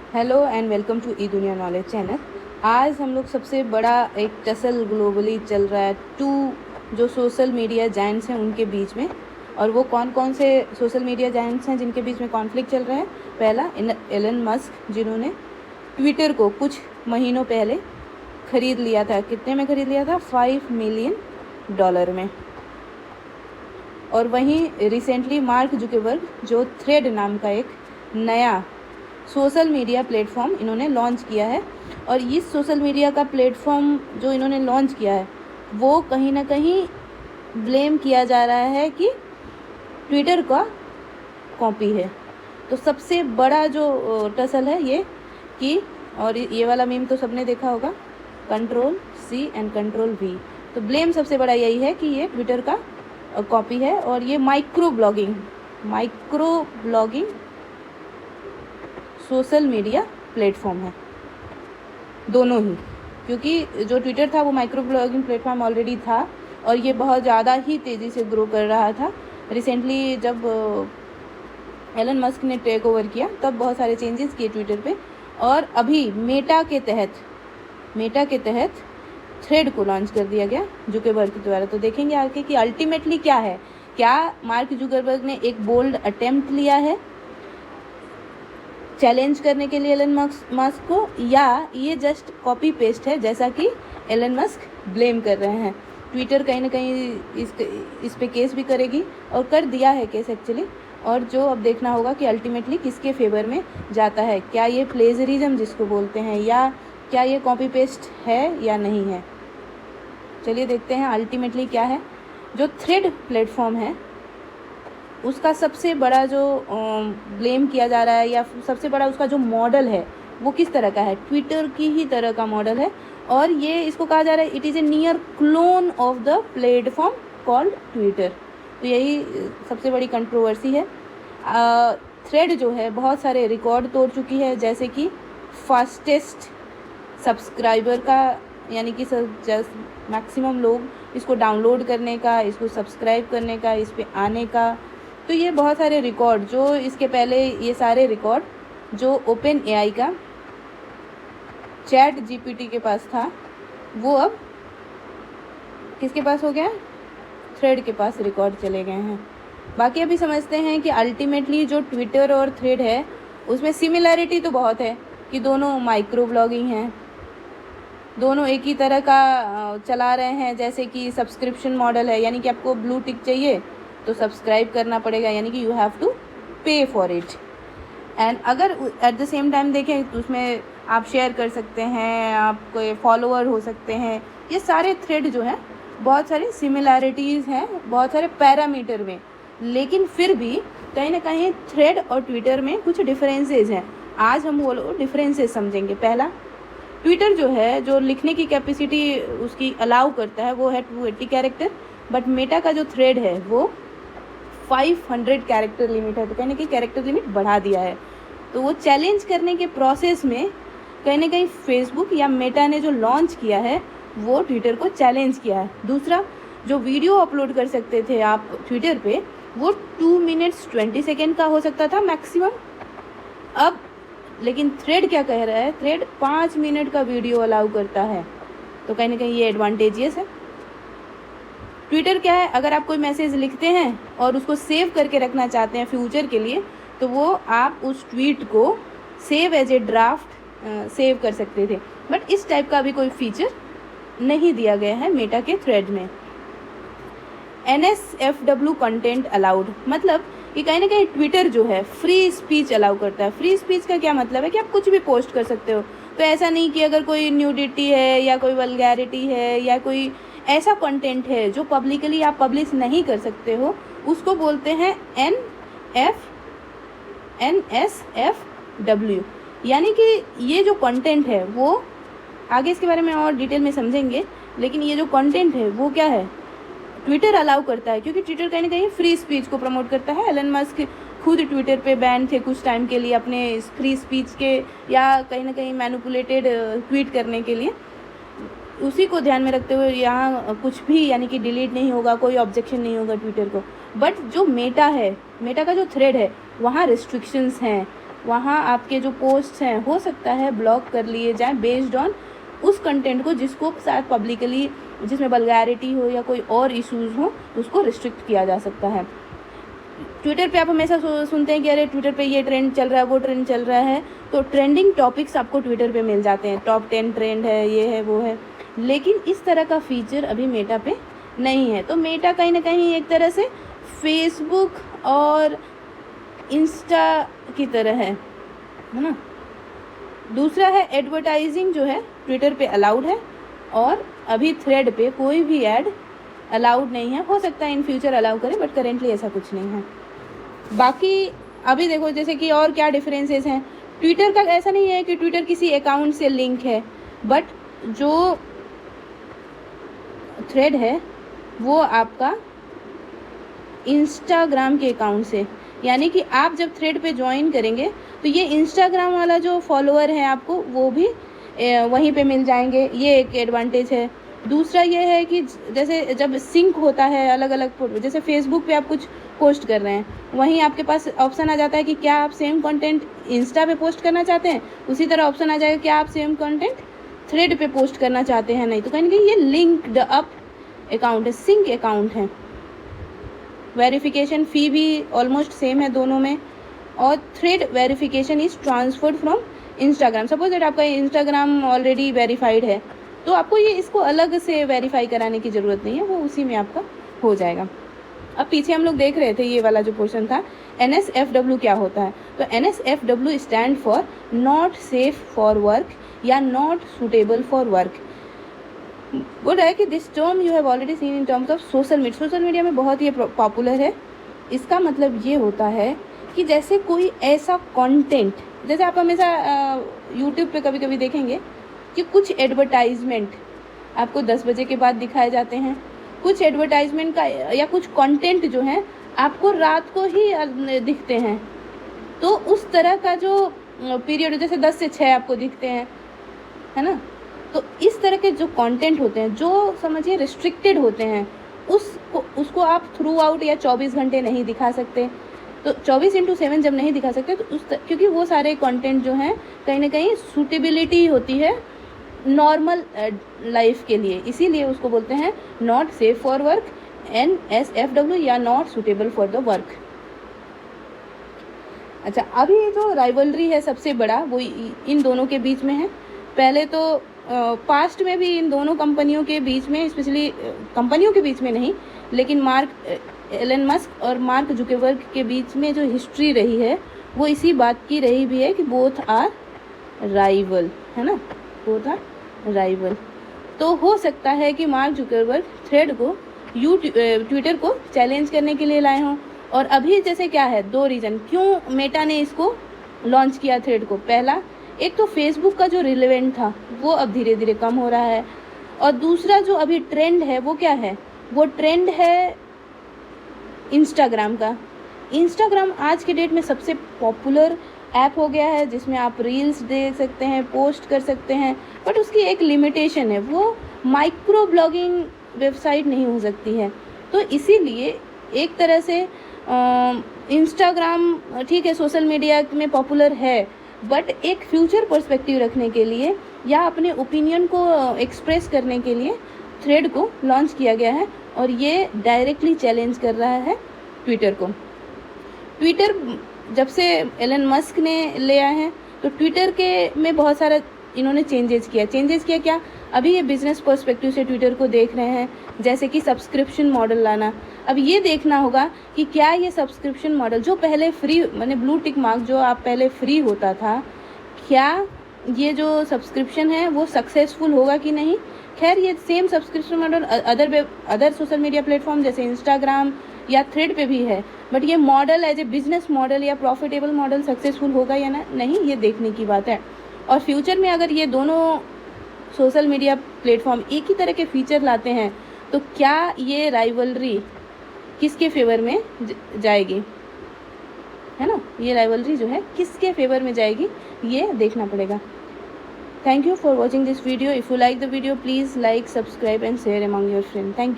Hello and welcome to ई दुनिया knowledge channel. आज हम लोग सबसे बड़ा एक टसल ग्लोबली चल रहा है टू जो सोशल मीडिया जायंट्स हैं उनके बीच में। और वो कौन कौन से सोशल मीडिया जायंट्स हैं जिनके बीच में कॉन्फ्लिक्ट चल रहा है। पहला एलन मस्क, जिन्होंने ट्विटर को कुछ महीनों पहले ख़रीद लिया था। कितने में ख़रीद लिया था? $5 मिलियन में। और वहीं रिसेंटली मार्क जुकरबर्ग, जो थ्रेड नाम का एक नया सोशल मीडिया प्लेटफॉर्म इन्होंने लॉन्च किया है। और इस सोशल मीडिया का प्लेटफॉर्म जो इन्होंने लॉन्च किया है वो कहीं ना कहीं ब्लेम किया जा रहा है कि ट्विटर का कॉपी है। तो सबसे बड़ा जो टसल है ये कि, और ये वाला मीम तो सबने देखा होगा, Ctrl+C एंड Ctrl+V। तो ब्लेम सबसे बड़ा यही है कि ये ट्विटर का कॉपी है। और ये micro blogging social media platform है, दोनों ही। क्योंकि जो ट्विटर था वो माइक्रो ब्लॉगिंग प्लेटफॉर्म ऑलरेडी था और ये बहुत ज़्यादा ही तेज़ी से ग्रो कर रहा था। रिसेंटली जब एलन मस्क ने टेक ओवर किया तब बहुत सारे चेंजेस किए ट्विटर पे। और अभी मेटा के तहत थ्रेड को लॉन्च कर दिया गया जुकरबर्ग के द्वारा। तो देखेंगे आगे कि अल्टीमेटली क्या है। क्या मार्क जुकरबर्ग ने एक बोल्ड अटेम्प्ट लिया है चैलेंज करने के लिए एलन मस्क को, या ये जस्ट कॉपी पेस्ट है जैसा कि एलन मस्क ब्लेम कर रहे हैं। ट्विटर कहीं ना कहीं इस पे केस भी करेगी और कर दिया है केस एक्चुअली। और जो अब देखना होगा कि अल्टीमेटली किसके फेवर में जाता है। क्या ये प्लेजरिज्म जिसको बोलते हैं, या क्या ये कॉपी पेस्ट है या नहीं है। चलिए देखते हैं अल्टीमेटली क्या है। जो थ्रेड प्लेटफॉर्म है उसका सबसे बड़ा जो ब्लेम किया जा रहा है, या सबसे बड़ा उसका जो मॉडल है वो किस तरह का है? ट्विटर की ही तरह का मॉडल है। और ये इसको कहा जा रहा है it is a near clone of the platform called Twitter. तो यही सबसे बड़ी कंट्रोवर्सी है। थ्रेड जो है बहुत सारे रिकॉर्ड तोड़ चुकी है, जैसे कि फास्टेस्ट सब्सक्राइबर का, यानी कि मैक्सिमम लोग इसको डाउनलोड करने का, इसको सब्सक्राइब करने का, इस पे आने का। तो ये बहुत सारे रिकॉर्ड जो इसके पहले, ये सारे रिकॉर्ड जो ओपन एआई का चैट जीपीटी के पास था वो अब किसके पास हो गया? थ्रेड के पास रिकॉर्ड चले गए हैं। बाकी अभी समझते हैं कि अल्टीमेटली जो ट्विटर और थ्रेड है उसमें सिमिलैरिटी तो बहुत है कि दोनों माइक्रो ब्लॉगिंग हैं, दोनों एक ही तरह का चला रहे हैं। जैसे कि सब्सक्रिप्शन मॉडल है, यानी कि आपको ब्लू टिक चाहिए तो सब्सक्राइब करना पड़ेगा, यानी कि यू हैव टू पे फॉर इट। एंड अगर एट द सेम टाइम देखें तो उसमें आप शेयर कर सकते हैं, आपको फॉलोअर हो सकते हैं। ये सारे थ्रेड जो हैं बहुत सारी सिमिलैरिटीज़ हैं बहुत सारे पैरामीटर में, लेकिन फिर भी कहीं ना कहीं थ्रेड और ट्विटर में कुछ डिफरेंसेस हैं। आज हम वो डिफरेंसेस समझेंगे। पहला, ट्विटर जो है, जो लिखने की कैपेसिटी उसकी अलाउ करता है वो है 280 कैरेक्टर, बट मेटा का जो थ्रेड है वो 500 कैरेक्टर लिमिट है। तो कहीं ना कहीं कैरेक्टर लिमिट बढ़ा दिया है। तो वो चैलेंज करने के प्रोसेस में कहीं ना कहीं फेसबुक या मेटा ने जो लॉन्च किया है वो ट्विटर को चैलेंज किया है। दूसरा, जो वीडियो अपलोड कर सकते थे आप ट्विटर पे वो 2 मिनट्स 20 सेकेंड का हो सकता था मैक्सिमम। अब लेकिन थ्रेड क्या कह रहा है? थ्रेड 5 मिनट का वीडियो अलाउ करता है। तो कहीं ना कहीं ये एडवांटेजियस है। ट्विटर क्या है, अगर आप कोई मैसेज लिखते हैं और उसको सेव करके रखना चाहते हैं फ्यूचर के लिए, तो वो आप उस ट्वीट को save as a draft save कर सकते थे। बट इस टाइप का अभी कोई फीचर नहीं दिया गया है मेटा के थ्रेड में। NSFW कंटेंट अलाउड, मतलब कि कहीं ना कहीं ट्विटर जो है फ्री स्पीच अलाउ करता है। फ्री स्पीच का क्या मतलब है कि आप कुछ भी पोस्ट कर सकते हो। तो ऐसा नहीं कि अगर कोई न्यूडिटी है या कोई वल्गैरिटी है या कोई ऐसा कंटेंट है जो पब्लिकली आप पब्लिश नहीं कर सकते हो, उसको बोलते हैं NSFW। यानी कि ये जो कंटेंट है वो, आगे इसके बारे में और डिटेल में समझेंगे, लेकिन ये जो कंटेंट है वो क्या है, ट्विटर अलाउ करता है। क्योंकि ट्विटर कहीं ना कहीं फ्री स्पीच को प्रमोट करता है। एलन मस्क खुद ट्विटर पे बैन थे कुछ टाइम के लिए अपने फ्री स्पीच के, या कहीं ना कहीं मैनिपुलेटेड ट्वीट करने के लिए। उसी को ध्यान में रखते हुए यहाँ कुछ भी, यानी कि डिलीट नहीं होगा, कोई ऑब्जेक्शन नहीं होगा ट्विटर को। बट जो मेटा है, मेटा का जो थ्रेड है वहाँ रिस्ट्रिक्शंस हैं, वहाँ आपके जो पोस्ट्स हैं हो सकता है ब्लॉक कर लिए जाएँ बेस्ड ऑन उस कंटेंट को जिसको शायद पब्लिकली, जिसमें वल्गैरिटी हो या कोई और इश्यूज़ हो, उसको रिस्ट्रिक्ट किया जा सकता है। ट्विटर पे आप हमेशा सुनते हैं कि अरे ट्विटर पे ये ट्रेंड चल रहा है, वो ट्रेंड चल रहा है, तो ट्रेंडिंग टॉपिक्स आपको ट्विटर पे मिल जाते हैं, टॉप 10 ट्रेंड है, ये है, वो है। लेकिन इस तरह का फीचर अभी मेटा पे नहीं है। तो मेटा कहीं ना कहीं एक तरह से फेसबुक और इंस्टा की तरह है ना। दूसरा है एडवर्टाइजिंग जो है ट्विटर पे अलाउड है, और अभी थ्रेड पे कोई भी ऐड अलाउड नहीं है। हो सकता है इन फ्यूचर अलाउ करें, बट करेंटली ऐसा कुछ नहीं है। बाकी अभी देखो जैसे कि और क्या डिफरेंसेस हैं। ट्विटर का ऐसा नहीं है कि ट्विटर किसी अकाउंट से लिंक है, बट जो थ्रेड है वो आपका इंस्टाग्राम के अकाउंट से, यानी कि आप जब थ्रेड पे ज्वाइन करेंगे तो ये इंस्टाग्राम वाला जो फॉलोअर है आपको वो भी वहीं पे मिल जाएंगे। ये एक एडवांटेज है। दूसरा ये है कि जैसे जब सिंक होता है अलग अलग, जैसे फेसबुक पे आप कुछ पोस्ट कर रहे हैं, वहीं आपके पास ऑप्शन आ जाता है कि क्या आप सेम कंटेंट इंस्टा पे पोस्ट करना चाहते हैं, उसी तरह ऑप्शन आ जाएगा क्या आप सेम कंटेंट थ्रेड पे पोस्ट करना चाहते हैं। नहीं तो कहीं ना कहीं ये लिंक्ड अप अकाउंट है, सिंक अकाउंट है। वेरिफिकेशन फ़ी भी ऑलमोस्ट सेम है दोनों में, और thread verification is transferred from Instagram. Suppose that आपका इंस्टाग्राम ऑलरेडी वेरीफाइड है, तो आपको ये इसको अलग से वेरीफाई कराने की ज़रूरत नहीं है, वो उसी में आपका हो जाएगा। अब पीछे हम लोग देख रहे थे ये वाला जो पोर्शन था, NSFW क्या होता है। तो NSFW stand for not safe for work या नॉट सुटेबल फॉर वर्क। बोल रहा है कि this term you have already seen in terms of social media. Social media में बहुत ही पॉपुलर है। इसका मतलब ये होता है कि जैसे कोई ऐसा कंटेंट, जैसे आप हमेशा यूट्यूब पे कभी कभी देखेंगे कि कुछ एडवर्टाइजमेंट आपको 10 बजे के बाद दिखाए जाते हैं, कुछ एडवर्टाइजमेंट का या कुछ कंटेंट जो है आपको रात को ही दिखते हैं। तो उस तरह का जो पीरियड जैसे 10 से 6 आपको दिखते हैं, है ना। तो इस तरह के जो कंटेंट होते हैं जो समझिए रिस्ट्रिक्टेड होते हैं, उसको आप थ्रू आउट या 24 घंटे नहीं दिखा सकते। तो 24/7 जब नहीं दिखा सकते तो क्योंकि वो सारे कंटेंट जो हैं कहीं ना कहीं सूटेबिलिटी होती है नॉर्मल लाइफ के लिए, इसीलिए उसको बोलते हैं not safe for work, NSFW, या not suitable for the work. अच्छा, अभी जो राइवलरी है सबसे बड़ा वो इन दोनों के बीच में है। पहले तो पास्ट में भी इन दोनों कंपनियों के बीच में, स्पेशली कंपनियों के बीच में नहीं, लेकिन एलन मस्क और मार्क जुकरबर्ग के बीच में जो हिस्ट्री रही है वो इसी बात की रही भी है कि बोथ आर राइवल, है ना, बोथ आर राइवल। तो हो सकता है कि मार्क जुकरबर्ग थ्रेड को ट्विटर को चैलेंज करने के लिए लाए हों। और अभी जैसे क्या है, 2 रीज़न क्यों मेटा ने इसको लॉन्च किया थ्रेड को। पहला, एक तो फेसबुक का जो रिलेवेंट था वो अब धीरे धीरे कम हो रहा है, और दूसरा जो अभी ट्रेंड है वो क्या है, वो ट्रेंड है इंस्टाग्राम का। इंस्टाग्राम आज के डेट में सबसे पॉपुलर ऐप हो गया है, जिसमें आप रील्स देख सकते हैं, पोस्ट कर सकते हैं, बट उसकी एक लिमिटेशन है, वो माइक्रो ब्लॉगिंग वेबसाइट नहीं हो सकती है। तो इसीलिए एक तरह से इंस्टाग्राम ठीक है सोशल मीडिया में पॉपुलर है, बट एक फ्यूचर पर्सपेक्टिव रखने के लिए या अपने ओपिनियन को एक्सप्रेस करने के लिए थ्रेड को लॉन्च किया गया है, और ये डायरेक्टली चैलेंज कर रहा है ट्विटर को। ट्विटर जब से एलन मस्क ने ले आए हैं तो ट्विटर के में बहुत सारा इन्होंने चेंजेस किया क्या, अभी ये बिजनेस पर्सपेक्टिव से ट्विटर को देख रहे हैं, जैसे कि सब्सक्रिप्शन मॉडल लाना। अब ये देखना होगा कि क्या ये सब्सक्रिप्शन मॉडल जो पहले फ्री, माने ब्लू टिक मार्क जो आप पहले फ्री होता था, क्या ये जो सब्सक्रिप्शन है वो सक्सेसफुल होगा कि नहीं। खैर ये same subscription model other social media platform जैसे इंस्टाग्राम या थ्रेड पे भी है, बट ये model as a business model या प्रॉफिटेबल मॉडल सक्सेसफुल होगा या नहीं, ये देखने की बात है। और फ्यूचर में अगर ये दोनों सोशल मीडिया प्लेटफॉर्म एक ही तरह के फीचर लाते हैं तो क्या ये राइवलरी किसके फेवर में जाएगी, है ना, ये राइवलरी जो है किसके फेवर में जाएगी ये देखना पड़ेगा। Thank you for watching this video. If you like the video, please like, subscribe and share among your friends. Thank you.